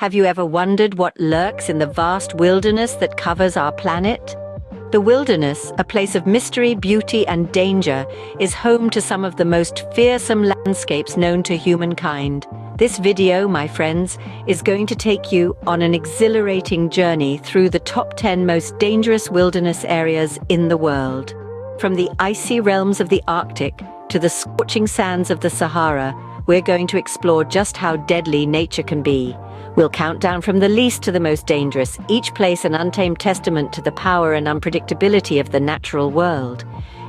Have you ever wondered what lurks in the vast wilderness that covers our planet? The wilderness, a place of mystery, beauty, and danger, is home to some of the most fearsome landscapes known to humankind. This video, my friends, is going to take you on an exhilarating journey through the top 10 most dangerous wilderness areas in the world. From the icy realms of the Arctic to the scorching sands of the Sahara, we're going to explore just how deadly nature can be. We'll count down from the least to the most dangerous, each place an untamed testament to the power and unpredictability of the natural world.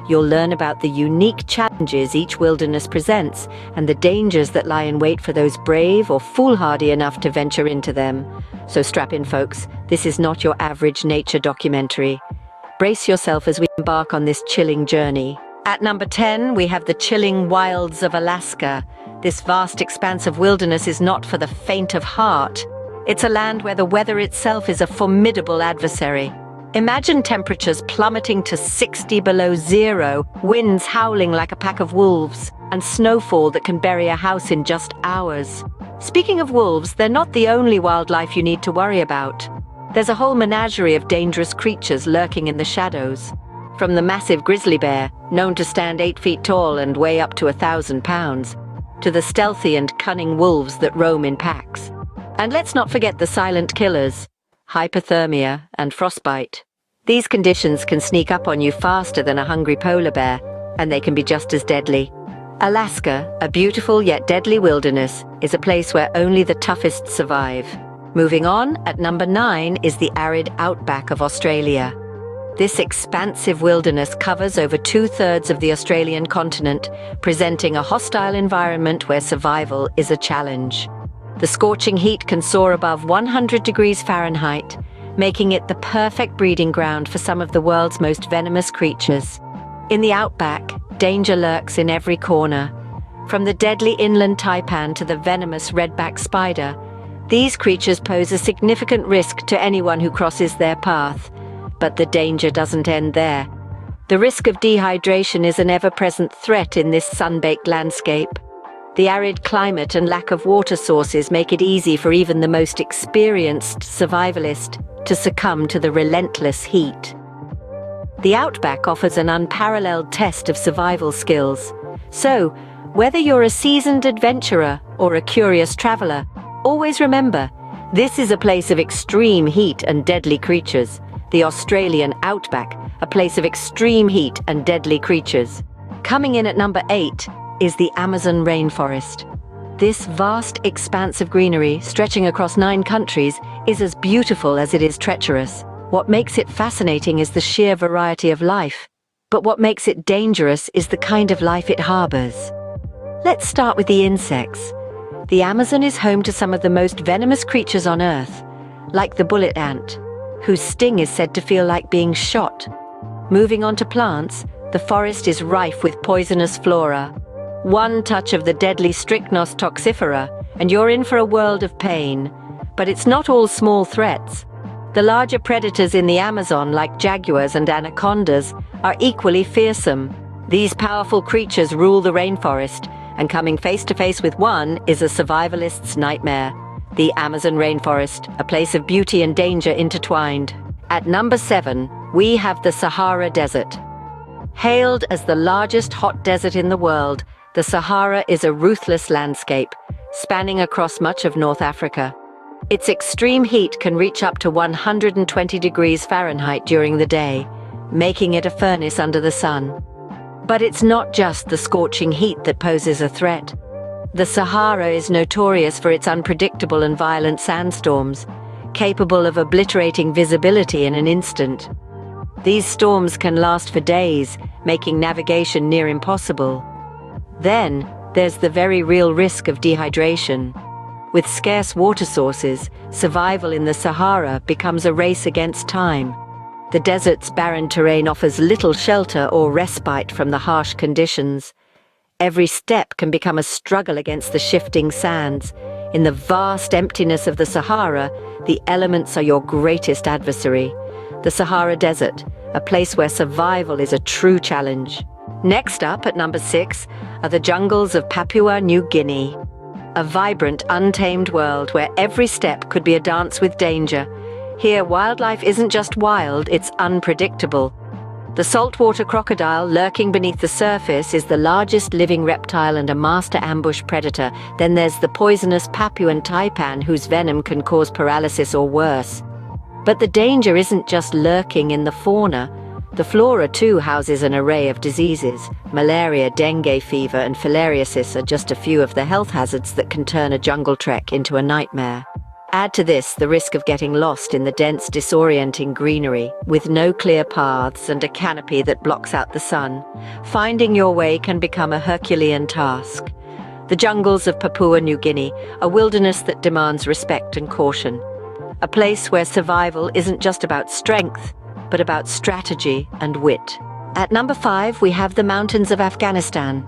You'll learn about the unique challenges each wilderness presents and the dangers that lie in wait for those brave or foolhardy enough to venture into them. So strap in, folks. This is not your average nature documentary. Brace yourself as we embark on this chilling journey. At number 10, we have the chilling wilds of Alaska. This vast expanse of wilderness is not for the faint of heart. It's a land where the weather itself is a formidable adversary. Imagine temperatures plummeting to 60 below zero, winds howling like a pack of wolves, and snowfall that can bury a house in just hours. Speaking of wolves, they're not the only wildlife you need to worry about. There's a whole menagerie of dangerous creatures lurking in the shadows. From the massive grizzly bear, known to stand 8 feet tall and weigh up to 1,000 pounds, to the stealthy and cunning wolves that roam in packs. And let's not forget the silent killers, hypothermia and frostbite. These conditions can sneak up on you faster than a hungry polar bear, and they can be just as deadly. Alaska, a beautiful yet deadly wilderness, is a place where only the toughest survive. Moving on, at number 9 is the arid outback of Australia. This expansive wilderness covers over 2/3 of the Australian continent, presenting a hostile environment where survival is a challenge. The scorching heat can soar above 100 degrees Fahrenheit, making it the perfect breeding ground for some of the world's most venomous creatures. In the outback, danger lurks in every corner. From the deadly inland taipan to the venomous redback spider, these creatures pose a significant risk to anyone who crosses their path. But the danger doesn't end there. The risk of dehydration is an ever-present threat in this sun-baked landscape. The arid climate and lack of water sources make it easy for even the most experienced survivalist to succumb to the relentless heat. The outback offers an unparalleled test of survival skills. So, whether you're a seasoned adventurer or a curious traveler, always remember, this is a place of extreme heat and deadly creatures. The Australian outback, a place of extreme heat and deadly creatures. Coming in at number 8 is the Amazon rainforest. This vast expanse of greenery, stretching across 9 countries, is as beautiful as it is treacherous. What makes it fascinating is the sheer variety of life, but what makes it dangerous is the kind of life it harbors. Let's start with the insects. The Amazon is home to some of the most venomous creatures on Earth, like the bullet ant, whose sting is said to feel like being shot. Moving on to plants, the forest is rife with poisonous flora. One touch of the deadly Strychnos toxifera, and you're in for a world of pain. But it's not all small threats. The larger predators in the Amazon, like jaguars and anacondas, are equally fearsome. These powerful creatures rule the rainforest, and coming face to face with one is a survivalist's nightmare. The Amazon rainforest, a place of beauty and danger intertwined. At number 7, we have the Sahara Desert. Hailed as the largest hot desert in the world, the Sahara is a ruthless landscape, spanning across much of North Africa. Its extreme heat can reach up to 120 degrees Fahrenheit during the day, making it a furnace under the sun. But it's not just the scorching heat that poses a threat. The Sahara is notorious for its unpredictable and violent sandstorms, capable of obliterating visibility in an instant. These storms can last for days, making navigation near impossible. Then, there's the very real risk of dehydration. With scarce water sources, survival in the Sahara becomes a race against time. The desert's barren terrain offers little shelter or respite from the harsh conditions. Every step can become a struggle against the shifting sands. In the vast emptiness of the Sahara, the elements are your greatest adversary. The Sahara Desert, a place where survival is a true challenge. Next up, at number 6, are the jungles of Papua New Guinea. a vibrant, untamed world where every step could be a dance with danger. Here, wildlife isn't just wild, it's unpredictable. The saltwater crocodile, lurking beneath the surface, is the largest living reptile and a master ambush predator. Then there's the poisonous Papuan taipan, whose venom can cause paralysis or worse. But the danger isn't just lurking in the fauna. The flora too houses an array of diseases. Malaria, dengue fever, and filariasis are just a few of the health hazards that can turn a jungle trek into a nightmare. Add to this the risk of getting lost in the dense, disorienting greenery, with no clear paths and a canopy that blocks out the sun. Finding your way can become a Herculean task. The jungles of Papua New Guinea, a wilderness that demands respect and caution. A place where survival isn't just about strength, but about strategy and wit. At number 5, we have the mountains of Afghanistan.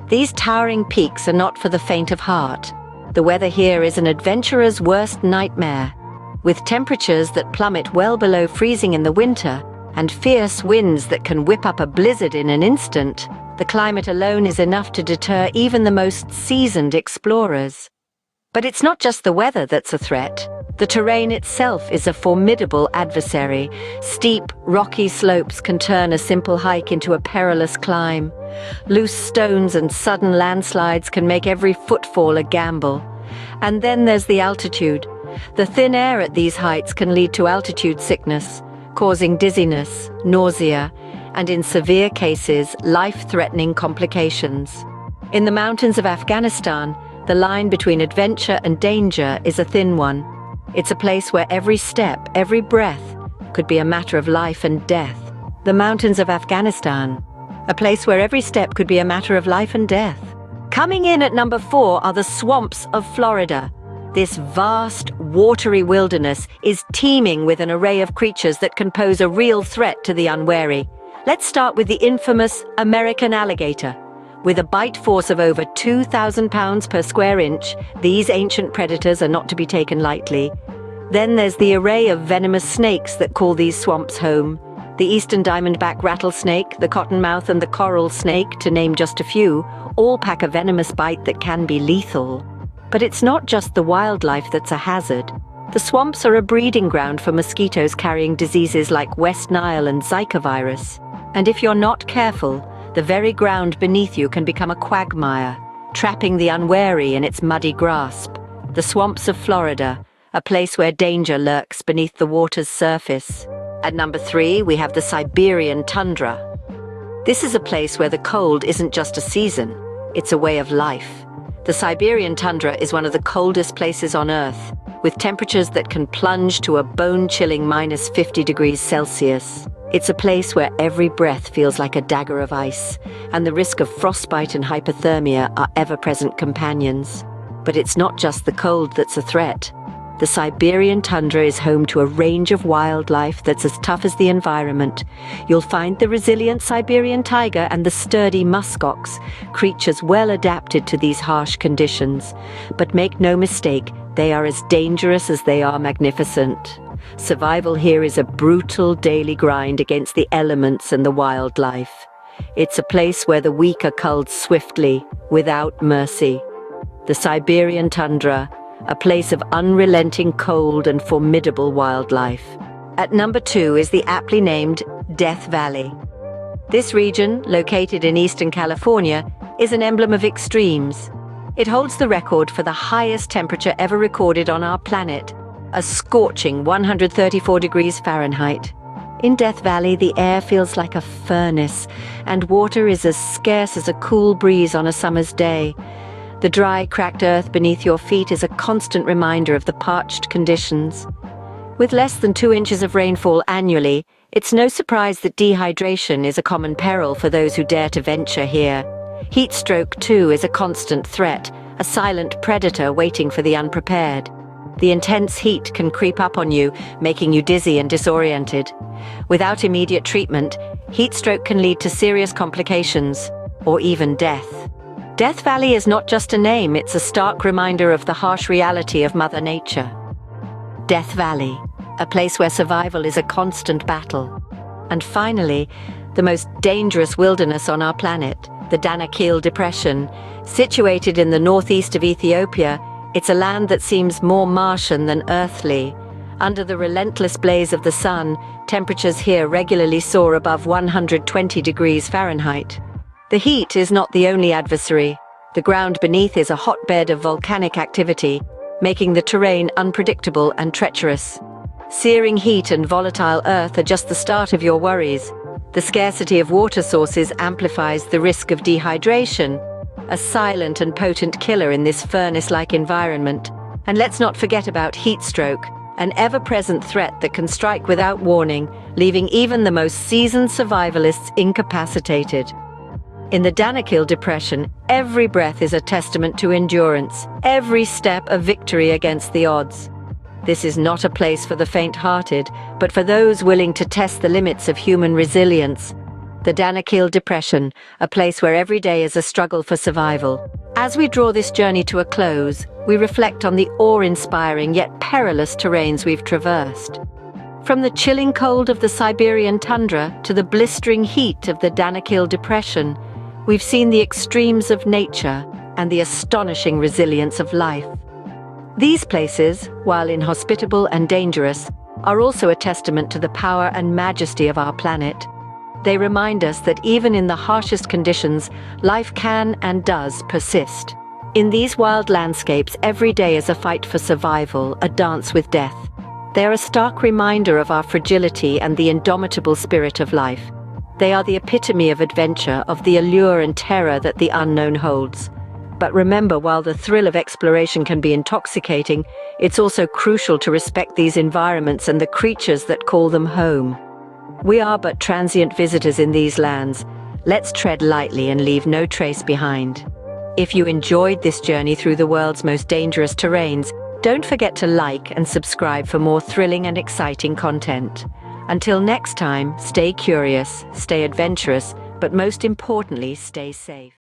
These towering peaks are not for the faint of heart. The weather here is an adventurer's worst nightmare. With temperatures that plummet well below freezing in the winter and fierce winds that can whip up a blizzard in an instant, the climate alone is enough to deter even the most seasoned explorers. But it's not just the weather that's a threat. The terrain itself is a formidable adversary. Steep, rocky slopes can turn a simple hike into a perilous climb. Loose stones and sudden landslides can make every footfall a gamble. And then there's the altitude. The thin air at these heights can lead to altitude sickness, causing dizziness, nausea, and in severe cases, life-threatening complications. In the mountains of Afghanistan, the line between adventure and danger is a thin one. It's a place where every step, every breath, could be a matter of life and death. The mountains of Afghanistan, a place where every step could be a matter of life and death. Coming in at number 4 are the swamps of Florida. This vast, watery wilderness is teeming with an array of creatures that can pose a real threat to the unwary. Let's start with the infamous American alligator. With a bite force of over 2,000 pounds per square inch, these ancient predators are not to be taken lightly. Then there's the array of venomous snakes that call these swamps home. The eastern diamondback rattlesnake, the cottonmouth, and the coral snake, to name just a few, all pack a venomous bite that can be lethal. But it's not just the wildlife that's a hazard. The swamps are a breeding ground for mosquitoes carrying diseases like West Nile and Zika virus. And if you're not careful, the very ground beneath you can become a quagmire, trapping the unwary in its muddy grasp. The swamps of Florida, a place where danger lurks beneath the water's surface. At number 3, we have the Siberian tundra. This is a place where the cold isn't just a season, it's a way of life. The Siberian tundra is one of the coldest places on Earth, with temperatures that can plunge to a bone-chilling -50 degrees Celsius. It's a place where every breath feels like a dagger of ice, and the risk of frostbite and hypothermia are ever-present companions. But it's not just the cold that's a threat. The Siberian tundra is home to a range of wildlife that's as tough as the environment. You'll find the resilient Siberian tiger and the sturdy muskox, creatures well adapted to these harsh conditions. But make no mistake, they are as dangerous as they are magnificent. Survival here is a brutal daily grind against the elements and the wildlife. It's a place where the weak are culled swiftly, without mercy. The Siberian tundra, a place of unrelenting cold and formidable wildlife. At number 2 is the aptly named Death Valley. This region, located in eastern California, is an emblem of extremes. It holds the record for the highest temperature ever recorded on our planet, a scorching 134 degrees Fahrenheit. In Death Valley, the air feels like a furnace, and water is as scarce as a cool breeze on a summer's day. The dry, cracked earth beneath your feet is a constant reminder of the parched conditions. With less than 2 inches of rainfall annually, it's no surprise that dehydration is a common peril for those who dare to venture here. Heat stroke, too, is a constant threat, a silent predator waiting for the unprepared. The intense heat can creep up on you, making you dizzy and disoriented. Without immediate treatment, heat stroke can lead to serious complications, or even death. Death Valley is not just a name, it's a stark reminder of the harsh reality of Mother Nature. Death Valley, a place where survival is a constant battle. And finally, the most dangerous wilderness on our planet, The Danakil Depression. Situated in the northeast of Ethiopia, it's a land that seems more Martian than earthly. Under the relentless blaze of the sun, temperatures here regularly soar above 120 degrees Fahrenheit. The heat is not the only adversary. The ground beneath is a hotbed of volcanic activity, making the terrain unpredictable and treacherous. Searing heat and volatile earth are just the start of your worries. The scarcity of water sources amplifies the risk of dehydration, a silent and potent killer in this furnace-like environment. And let's not forget about heat stroke, an ever-present threat that can strike without warning, leaving even the most seasoned survivalists incapacitated. In the Danakil Depression, every breath is a testament to endurance, every step a victory against the odds. This is not a place for the faint-hearted, but for those willing to test the limits of human resilience. The Danakil Depression, a place where every day is a struggle for survival. As we draw this journey to a close, we reflect on the awe-inspiring yet perilous terrains we've traversed. From the chilling cold of the Siberian tundra to the blistering heat of the Danakil Depression, we've seen the extremes of nature and the astonishing resilience of life. These places, while inhospitable and dangerous, are also a testament to the power and majesty of our planet. They remind us that even in the harshest conditions, life can and does persist. In these wild landscapes, every day is a fight for survival, a dance with death. They are a stark reminder of our fragility and the indomitable spirit of life. They are the epitome of adventure, of the allure and terror that the unknown holds. But remember, while the thrill of exploration can be intoxicating, it's also crucial to respect these environments and the creatures that call them home. We are but transient visitors in these lands. Let's tread lightly and leave no trace behind. If you enjoyed this journey through the world's most dangerous terrains, don't forget to like and subscribe for more thrilling and exciting content. Until next time, stay curious, stay adventurous, but most importantly, stay safe.